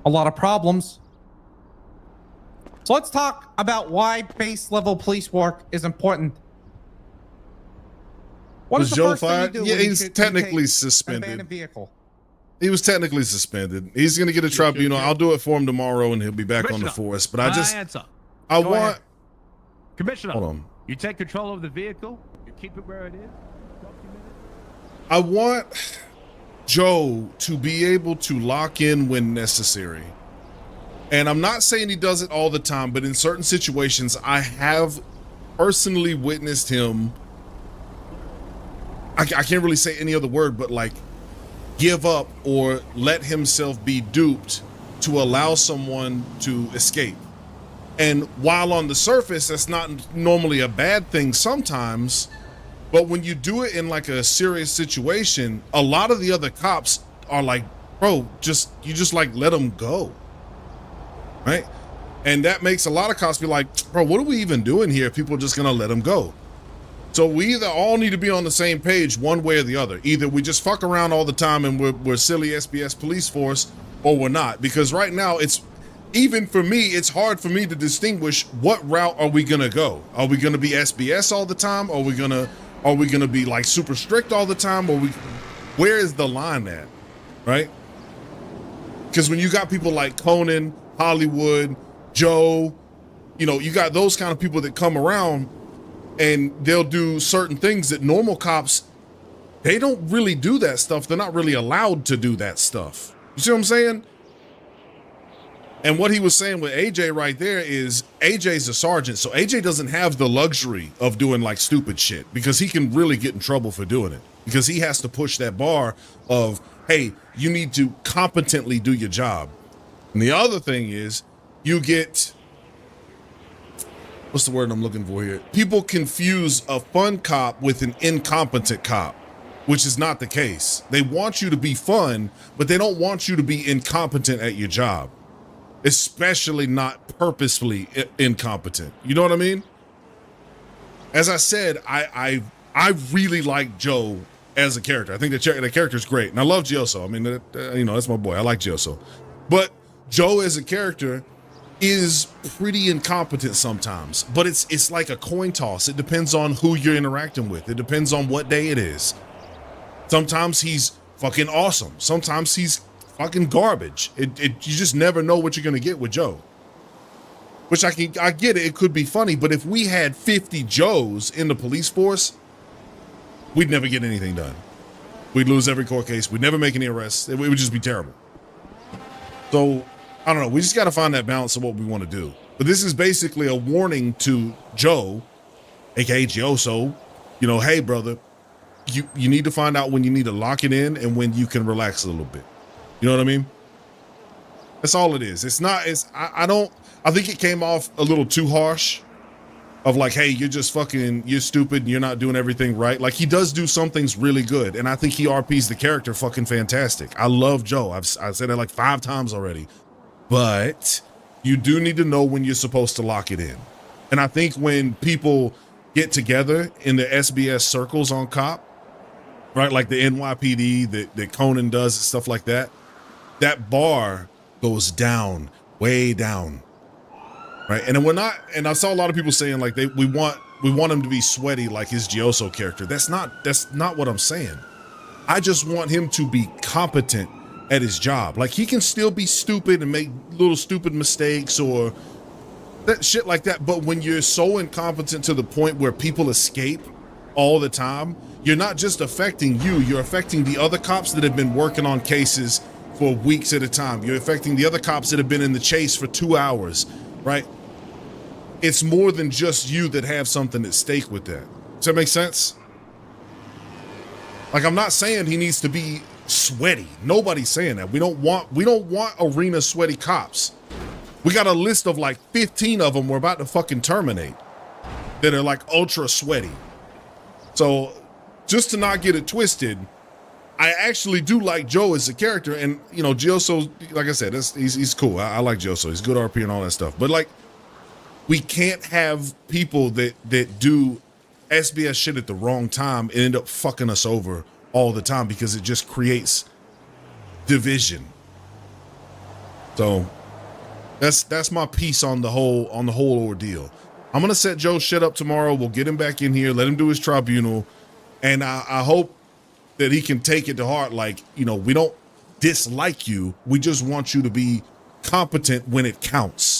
a lot of problems. So let's talk about why base level police work is important. What is the Joe first thing you fired? do Yeah, when he's you technically take suspended. an abandoned vehicle? He was technically suspended. He's gonna get a tribunal. I'll do it for him tomorrow, and he'll be back on the force. But I want. Commissioner, hold on. You take control of the vehicle. You keep it where it is. I want Joe to be able to lock in when necessary. And I'm not saying he does it all the time, but in certain situations, I have personally witnessed him. I can't really say any other word, but like give up or let himself be duped to allow someone to escape. And while on the surface, that's not normally a bad thing sometimes, but when you do it in like a serious situation, a lot of the other cops are like, bro, you just like let them go. Right? And that makes a lot of cops be like, bro, what are we even doing here? People are just gonna let them go. So we either all need to be on the same page one way or the other. Either we just fuck around all the time and we're silly SBS police force, or we're not. Because right now even for me, it's hard for me to distinguish what route are we gonna go. Are we gonna be SBS all the time? Are we gonna be like super strict all the time? Where is the line at? Right? Because when you got people like Conan, Hollywood, Joe, you got those kind of people that come around and they'll do certain things that normal cops, they don't really do that stuff. They're not really allowed to do that stuff. You see what I'm saying? And what he was saying with AJ right there is AJ's a sergeant. So AJ doesn't have the luxury of doing like stupid shit because he can really get in trouble for doing it because he has to push that bar of, hey, you need to competently do your job. And the other thing is you get, what's the word I'm looking for here? People confuse a fun cop with an incompetent cop, which is not the case. They want you to be fun, but they don't want you to be incompetent at your job, especially not purposefully incompetent. You know what I mean? As I said, I really like Joe as a character. I think the character is great, and I love Gioso. I mean, that's my boy. I like Gioso, but Joe as a character is pretty incompetent sometimes, but it's like a coin toss. It depends on who you're interacting with. It depends on what day it is. Sometimes he's fucking awesome. Sometimes he's fucking garbage. You just never know what you're gonna get with Joe. Which I get it. It could be funny, but if we had 50 Joes in the police force, we'd never get anything done. We'd lose every court case. We'd never make any arrests. It would just be terrible. So I don't know. We just got to find that balance of what we want to do. But this is basically a warning to Joe, aka Gioso. Hey brother, you need to find out when you need to lock it in and when you can relax a little bit. You know what I mean? That's all it is. I think it came off a little too harsh of like, hey, you're stupid and you're not doing everything right. Like he does do some things really good. And I think he RPs the character fucking fantastic. I love Joe. I've said it like 5 times already, but you do need to know when you're supposed to lock it in. And I think when people get together in the SBS circles on cop, right? Like the NYPD that Conan does and stuff like that, that bar goes down, way down. Right. And I saw a lot of people saying like we want him to be sweaty like his Gioso character. That's not what I'm saying. I just want him to be competent at his job. Like he can still be stupid and make little stupid mistakes or that shit like that. But when you're so incompetent to the point where people escape all the time, you're not just affecting you, you're affecting the other cops that have been working on cases for weeks at a time. You're affecting the other cops that have been in the chase for 2 hours. Right? It's more than just you that have something at stake with that. Does that make sense? Like, I'm not saying he needs to be sweaty. Nobody's saying that. We don't want arena sweaty cops. We got a list of like 15 of them we're about to fucking terminate that are like ultra sweaty. So just to not get it twisted, I actually do like Joe as a character, and Gioso, like I said, he's cool. I like Gioso. He's good RP and all that stuff. But like, we can't have people that do SBS shit at the wrong time and end up fucking us over all the time because it just creates division. So that's my piece on the whole ordeal. I'm gonna set Joe's shit up tomorrow. We'll get him back in here, let him do his tribunal, and I hope that he can take it to heart. Like, you know, we don't dislike you. We just want you to be competent when it counts.